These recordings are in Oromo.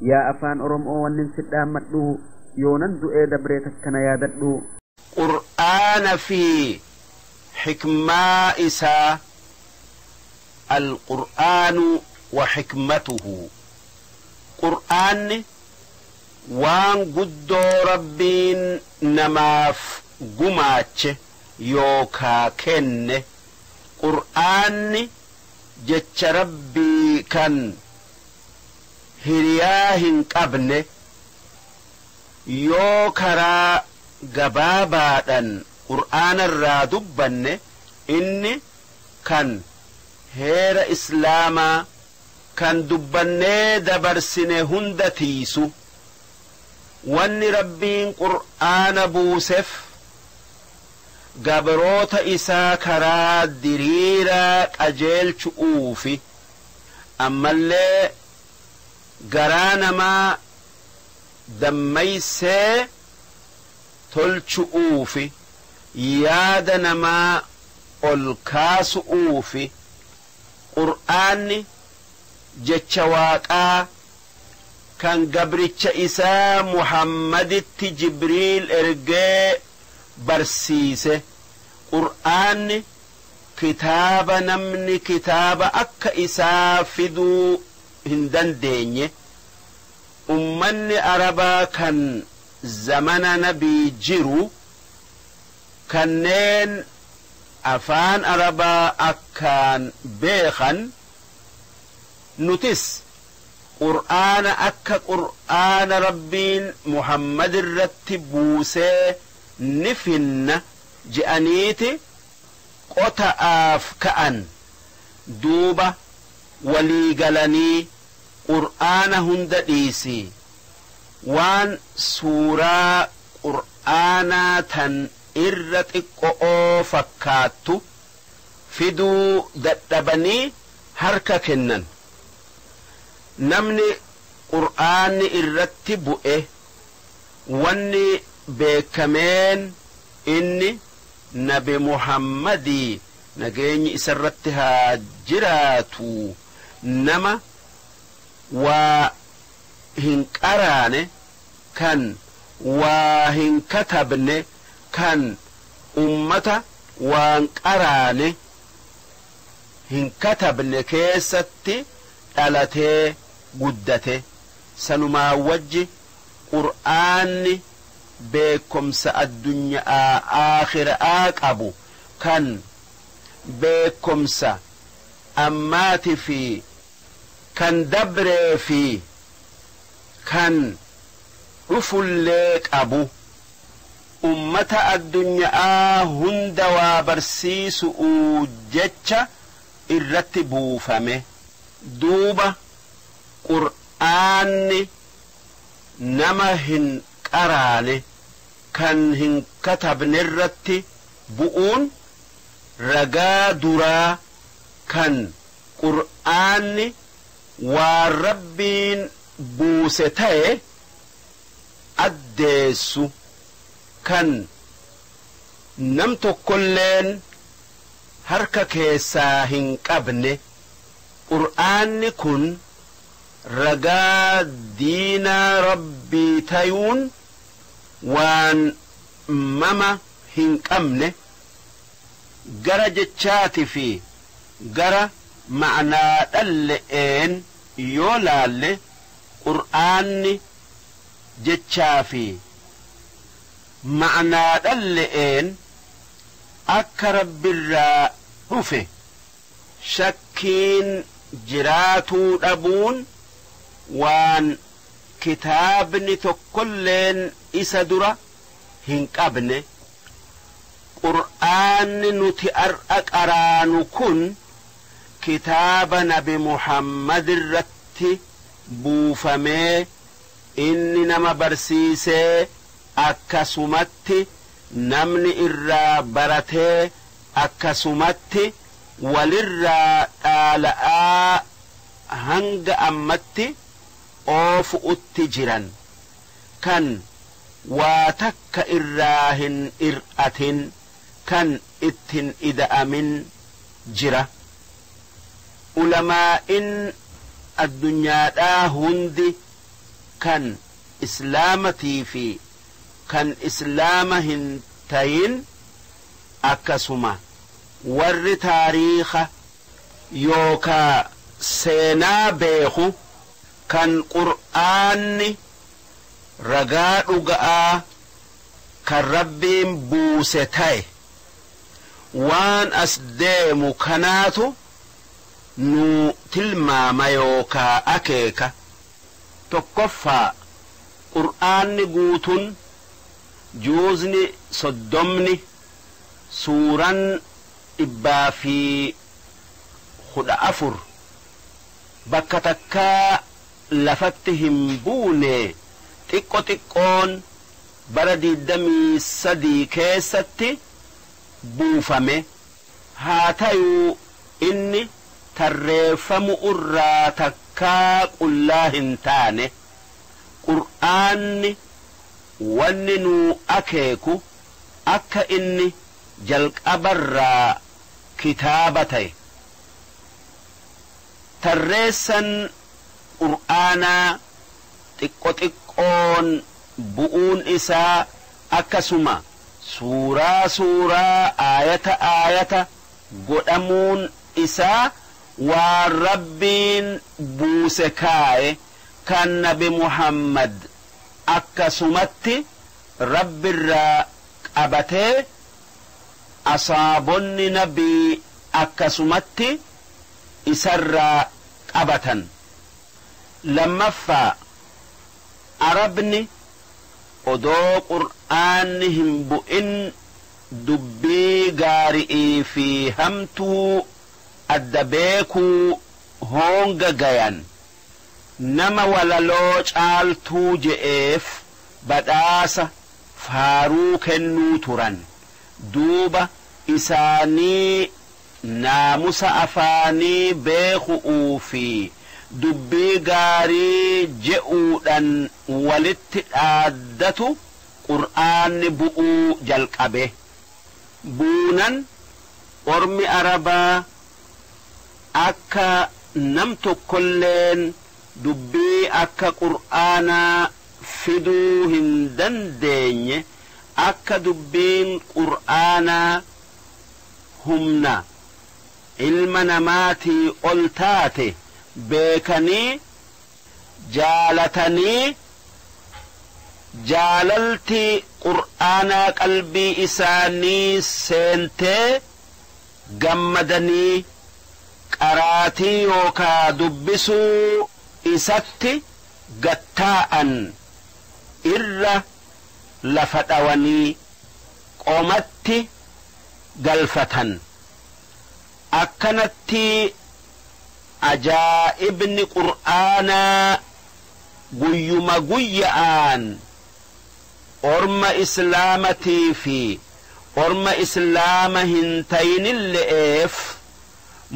يا أفان أرمو ونن سدام مدو يونن دو إيدا بريتكنا يا ددو قرآن في حكمة إسا القرآن وحكمته قرآن وان قدو ربين نماف قماتش يوكا كن قرآن جتش ربي كان هرياهن قبن يوكرا قبابادا قرآن الرادبن إني كان هير إسلاما كان دبني دبرسني هندتيسو واني ربين قرآن بوسف قبروت إسا كرا دريرا أجيل شؤوفي أما اللي قرانا ما دميسي تل شؤوفي يادنا ما الكاس أوفي قرآني جتشواكا كان قبرتش إسا محمد جبريل إرقاء برسيسه قرآن كتاب نمني كتاب أكا إسا فدو هندن ديني أمني أربا كان زمن نبي جيرو كانين أفان أربا أكان بيخن نتس قرآن أكا قرآن ربين محمد الرتب بوسي نفن جأنيتي قطعاف كأن دوبة وليقلني قرآن هندئيسي وان سورة قرآن تن إرتقو فكاتو فدو دتبني هركا كنن نمني قرآن إرتبو واني بكمان إني نبي محمدي نجيني إسرتها جراتو نما وهنكراني كان وهنكتبني كان أمتا وانكراني هنكتبني كيستي ألتي قدتي سنما وجي قرآني بكم الدنيا آخر أبو كان بكم أمات في كان دبر في كان رفل لك أبو أمة الدنيا هند وبرسيس أوجتش الرتبو فمه دوبة قرآن نمهن قراني كان هن كتب نرتي بؤون رقا درا كان قرآن وربين بوستي أدسو كان نمتو كلين هركا كيسا هن قبني قرآن كن رقا دين ربي تيون وان مما هنك أمنه قرى جتشاتي في قرى معنى اللئين يولال قرآن جتشافي معنى اللئين أكرب بالراء رفه شكين جراتو أبون وان كتابني تكلين إسدرة هنقبني قرآن نتأر أقران كن كتاب نبي محمد الرتي بوفمي إني نما برسيسي أكسمتي نمني إرى برتي أكسمتي وللرى آلاء هنگ أمتي أوف أتجرا كان واتك إراهن إرأة كان إتن إذا أمن جرا علماء الدنيا دا هندي kan islaamatii fi kan islaama hin tayin akkasuma warri taariikha yookaa seenaa beeku kan qur'aanni ragaa dhuga'aa kan rabbiin buuse ta'e waan as deemu kanaatu nu tilmaama yookaa akeeka. Tokkoffaa qur'aanni guutun juuzni 30 suuran 114 bakka takkaa lafatti hin buune xiqqoon bara 23 keessatti buufame. haa ta'uu inni tarreeffamu irraa takkaa qullaa hin taane. qur'aanni wanni nu akeeku akka inni jalqabarraa kitaaba ta'e. tarreessan qur'aanaa xiqqoon bu'uun isaa akkasuma suuraa aayata godhamuun isaa waan rabbiin buuse kaa'e kan nabi Muhammad akkasumatti rabbirraa qabatee asaabonni nabii akkasumatti isarraa qabatan. lammaffaa arabni odoo qur'aanni hin bu'in dubbii gaari'ii fi hamtuu adda beekuu hoonga gayan nama walaloo caaltuu je'eef badhaasa faaruu kennuu turan. duuba isaanii naamusa afaanii beekuu fi dubbii gaarii je'uudhan walitti dhaaddatu qur'aanni bu'uu jalqabe. buunan ormi arabaa akka nam tokkolleen dubbii akka qur'aanaa fiduu hin dandeenye akka dubbiin qur'aanaa humna ilma namaatii ol taate beekanii jaalatanii jaalalti qur'aanaa qalbii isaanii seentee gammadanii qaraatii yookaa dubbisuu isatti gattaa'an irra lafa dhawanii qomatti galfatan. akkanatti ajaa'ibni qur'aanaa guyyuma guyya'aan orma islaamatii fi orma islaama hin tayinille'eef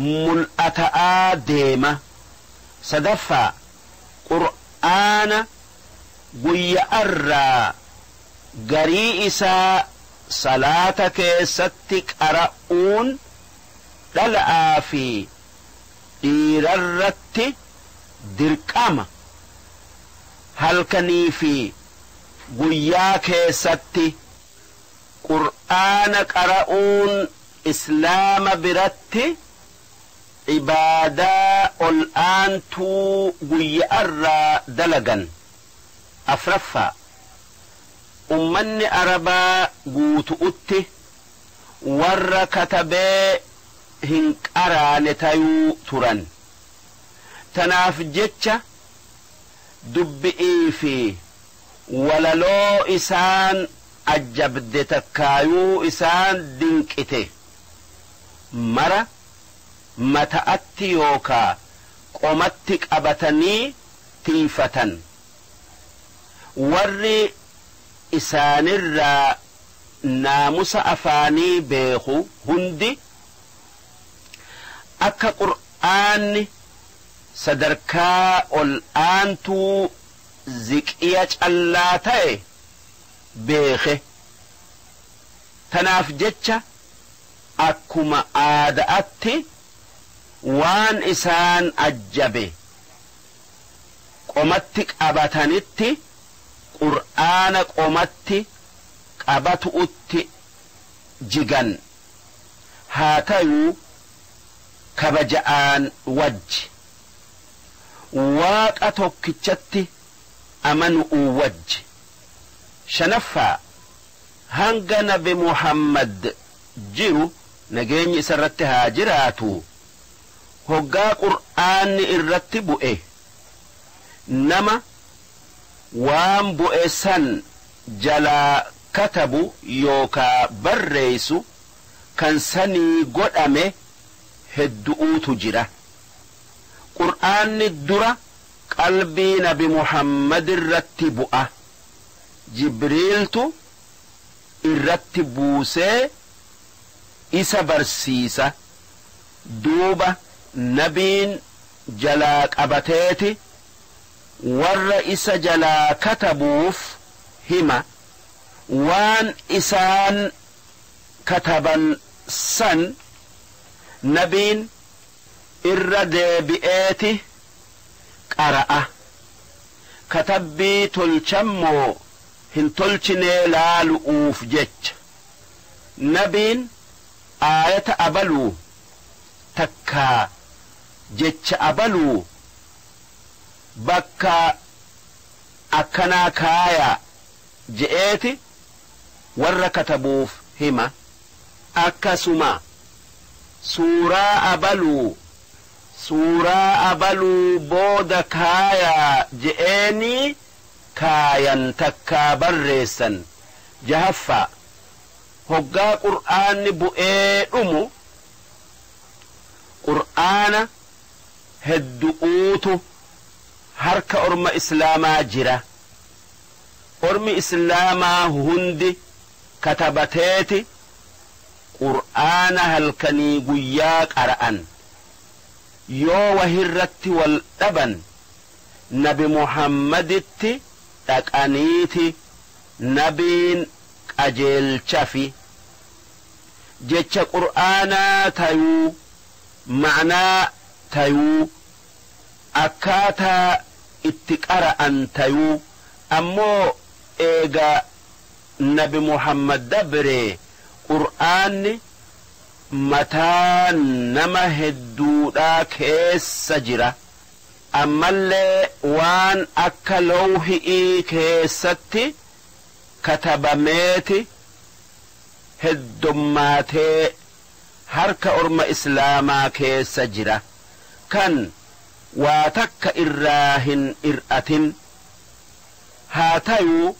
mul'ata'aa deema. sadaffaa qur'aana guyya'arraa garii isaa salaata keessatti qara'uun dhala'aa fi dhiirarratti dirqama. halkanii fi guyyaa keessatti qur'aana qara'uun islaama biratti ibaadaa ol aantuu guyya'arraa dalagan. afraffaa ummanni arabaa guutu'utti warra katabee hin qaraane tayuu turan. tanaaf jecha dubbi'ii fi walaloo isaan ajjabde takkaayuu isaan dinqite mara mata'atti yookaa qomatti qabatanii tiifatan. warri isaanirraa naamusa afaanii beeku hundi akka qur'aanni sadarkaa ol aantuu ziqiya callaa ta'e beeke. tanaaf jecha akkuma aada'atti waan isaan ajjabe qomatti qabatanitti qur'aana qomatti qabatu'utti jigan haa ta'uu kabaja'aan wajji waaqa tokkichatti amanu'uu wajji shanaffaa hanga nabi Muhammad jiru nageenyi isarratti haa jiraatu hoggaa qur'aanni irratti bu'e nama waan bu'e san jalaa katabu yookaa barreessu kan sanii godhame heddu'uutu jira qur'aanni dura qalbii nabi Muhammad irratti bu'a jibriiltu irratti buusee isa barsiisa duuba nabiin jalaa qabateeti warra isa jalaa katabuuf hima waan isaan kataban san nabiin irra deebi'eeti qara'a katabbii tolchammoo hin tolchinee laalu'uuf jecha nabiin aayata abaluu takkaa jecha abaluu bakka akkanaa kaayaa je'eeti warra katabuuf hima akkasuma suuraa abaluu booda kaayaa je'eenii kaayan takkaa barreessan jahaffaa hoggaa qur'aanni bu'ee dhumu qur'aana heddu'uutu harka orma islaamaa jira ormi islaamaa hundi katabateeti qur'aana halkanii guyyaa qara'an yoo wahirratti wal dhaban nabi Muhammaditti dhaqaniiti nabiin qajeelchafi jecha qur'aanaa tayuu ma'naa tayuu akkaataa itti qara'an tayuu ammoo eega nabi Muhammad dabree qur'aanni mataa nama hedduudhaa keessa jira ammallee waan akka lawhii keessatti katabameeti heddummaatee harka orma islaamaa keessa jira kan waa takka irraa hin ir'atin haa tayuu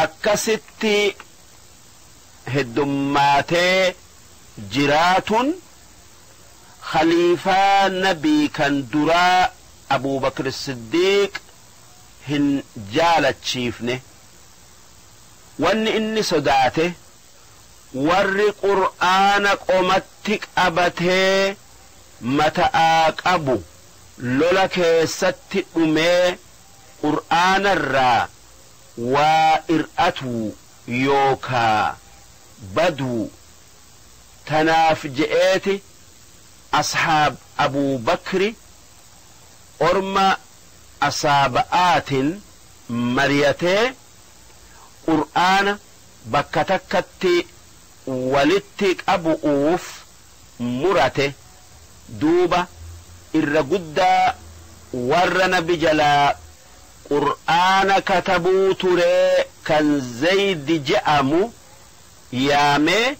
akkasitti heddummaatee jiraatun khaliifaa nabii kan duraa Abuu Bakr Siddiiq hin jaalachiifne wanni inni sodaate warri qur'aana qomatti qabatee mata'aa qabu lola keessatti dhumee qur'aanarraa waa ir'atuu yookaa baduu tanaaf je'eeti ashaab Abuu Bakri orma asaaba'aatin mariyatee qur'aana bakka takkatti walitti qabu'uuf murate duuba irra guddaa warra nabi jalaa qur'aana katabuu turee kan Zaydi je'amu yaamee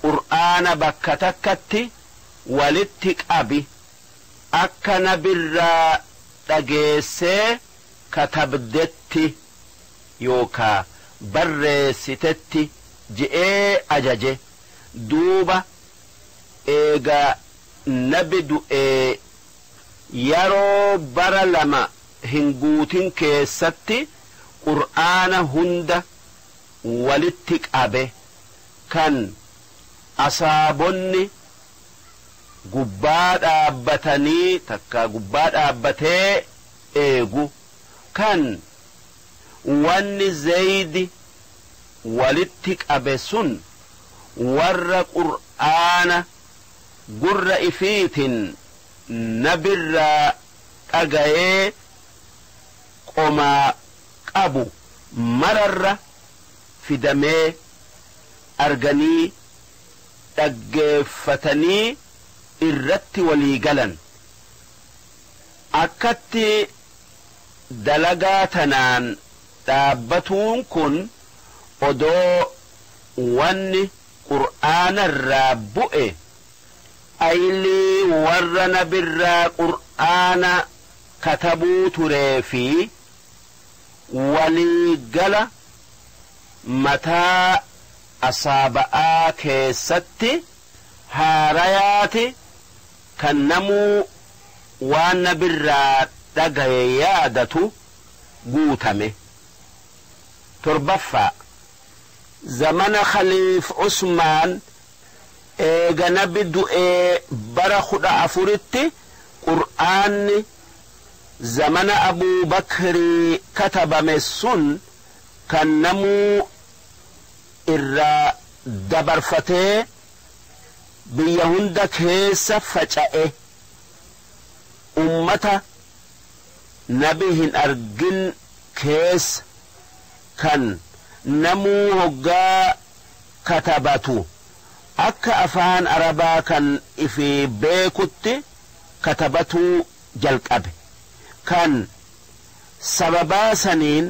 qur'aana bakka takkatti walitti qabi akka nabirraa dhageessee katabdetti yookaa barreessitetti je'ee ajaje duuba eega nabi du'ee yeroo bara lama hin guutin keessatti qur'aana hunda walitti qabe kan asaabonni gubbaa dhaabbatanii takka gubbaa dhaabbatee eegu kan wanni Zaydi walitti qabe sun warra qur'aana gurra ifiitin nabirraa dhagayee omaa qabu mararra fidamee arganii dhaggeeffatanii irratti walii galan. Akkatti dalagaa tanaan dhaabbatuun kun odoo wanni qur'aanarraa bu'e aylii warra nabirraa qur'aana katabuu turee fi walii gala mataa asaaba'aa keessatti haarayaati kan namuu waan nabirraa dhagaye yaadatu guutame. Torbaffaa zamana khaliif Usmaan eega nabi du'ee bara 14tti qur'aanni zamana Abuu Bakrii katabame sun kan namuu irraa dabarfatee biyya hunda keessa faca'e. Ummata nabi hin argin keessa kan namuu hoggaa katabatu akka afaan arabaa kan ifi beekutti katabatuu jalqabe. Kan sababaa saniin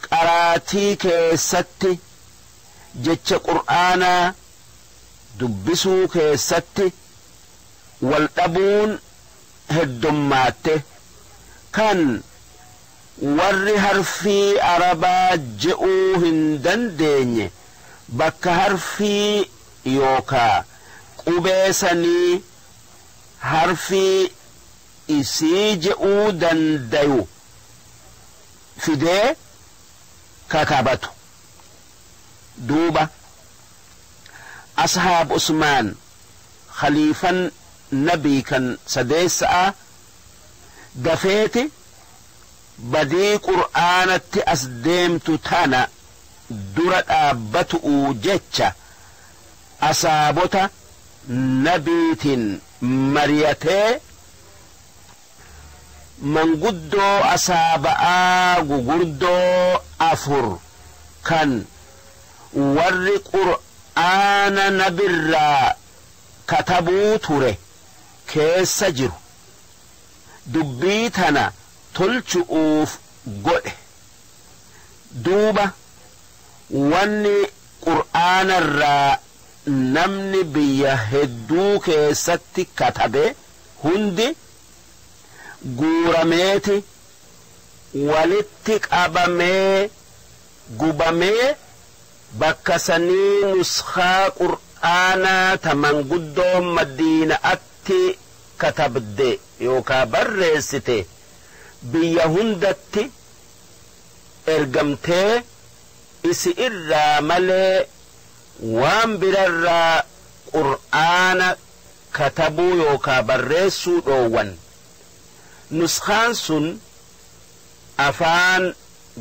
qaraatii keessatti jecha qur'aanaa dubbisuu keessatti wal dhabuun heddummaate. Kan warri harfii arabaa je'uu hin dandeenye bakka harfii yookaa qubee sanii harfii isii je'uu dandayu fidee katabatu. Duuba ashaab Usmaan khaliifan nabii kan sadeessa'a dafeeti badii qur'aanatti as deemtu tana dura dhaabbatu'u jecha asaabota nabiitiin mariyatee manguddoo asaaba'aa gugurdoo 4 kan warri qur'aana nabirraa katabuu ture keessa jiru dubbii tana tolchu'uuf godhe. Duuba wanni qur'aanarraa namni biyya hedduu keessatti katabe hundi guurameeti walitti qabamee gubamee bakka sanii nuskaa qur'aanaa ta manguddoon madiina'atti katabde yookaa barreessite biyya hundatti ergamtee isi irraa malee waan birarraa qur'aana katabuu yookaa barreessuu dhoowwan. Nuskaan sun afaan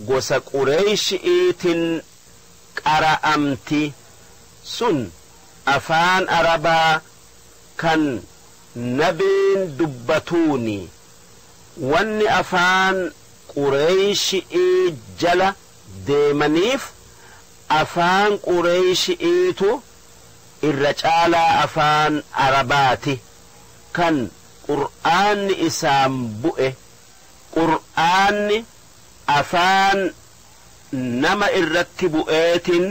gosa Qureeshi'iitiin qara'amti. Sun afaan arabaa kan nabiin dubbatuuni. Wanni afaan Qureeshi'ii jala deemaniif afaan Qureeshi'iitu irra caalaa afaan arabaati. Kan qur'aanni isaan bu'e qur'aanni afaan nama irratti bu'eetiin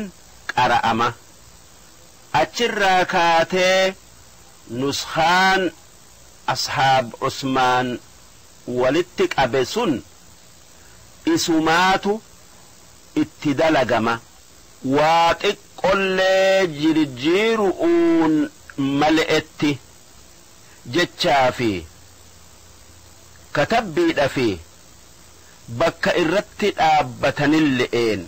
qara'ama. Achirraa kaatee nuskaan ashaab Usmaan walitti qabe sun isumaatu itti dalagama. Waa xiqqollee jirjiiru'uun male'etti jechaa fi katabbiidha fi bakka irratti dhaabbatanille'een.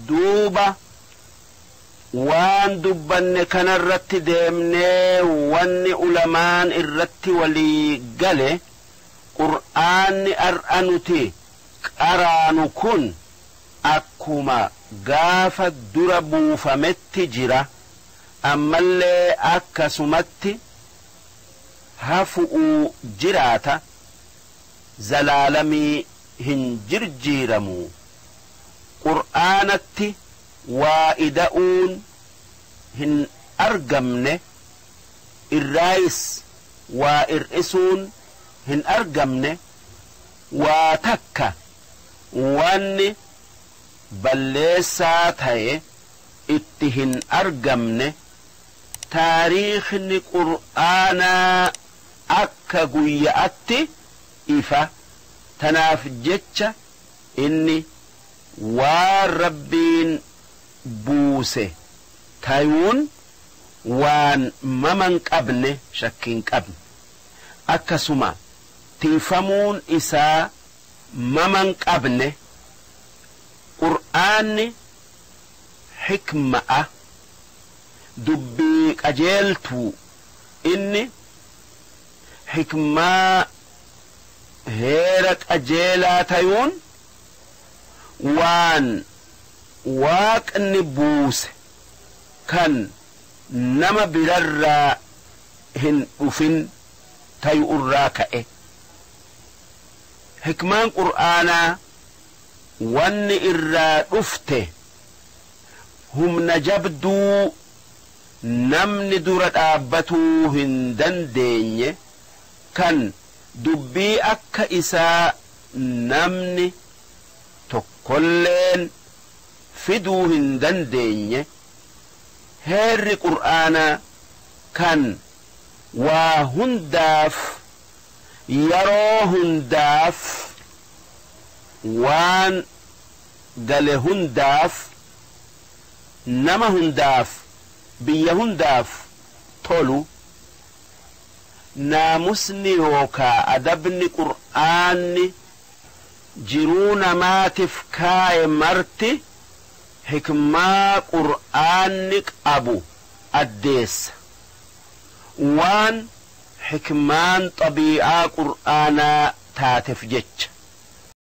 Duuba waan dubbanne kanarratti deemnee wanni ulamaan irratti walii gale qur'aanni ar'a nuti qaraanu kun akkuma gaafa dura buufametti jira ammallee akkasumatti hafu'uu jiraata zalaalamii hin jirjiiramuu qur'aanatti waa ida'uun hin argamne irraayis waa ir'isuun hin argamne waa takka wanni balleessaa ta'e itti hin argamne taariikhni qur'aanaa akka guyya'atti ifa tanaaf jecha inni waan rabbiin buuse tayuun waan maman qabne shakkiin qabne akkasuma tiifamuun isaa maman qabne qur'aanni hikma'a dubbii qajeeltuu inni hikmaa heera qajeelaa tayuun waan waaqni buuse kan nama birarraa hin dhufin tayu irraa ka'e hikmaan qur'aanaa wanni irraa dhufte humna jabduu namni dura dhaabbatuu hin dandeenye kan dubbii akka isaa namni tokkolleen fiduu hin dandeenye heerri qur'aanaa kan waa hundaaf yeroo hundaaf waan gale hundaaf nama hundaaf biyya hundaaf tolu naamusni yookaa adabni qur'aanni jiruu namaatiif kaaye marti hikmaa qur'aanni qabu addeessa waan hikmaan xabii'aa qur'aanaa taateef jecha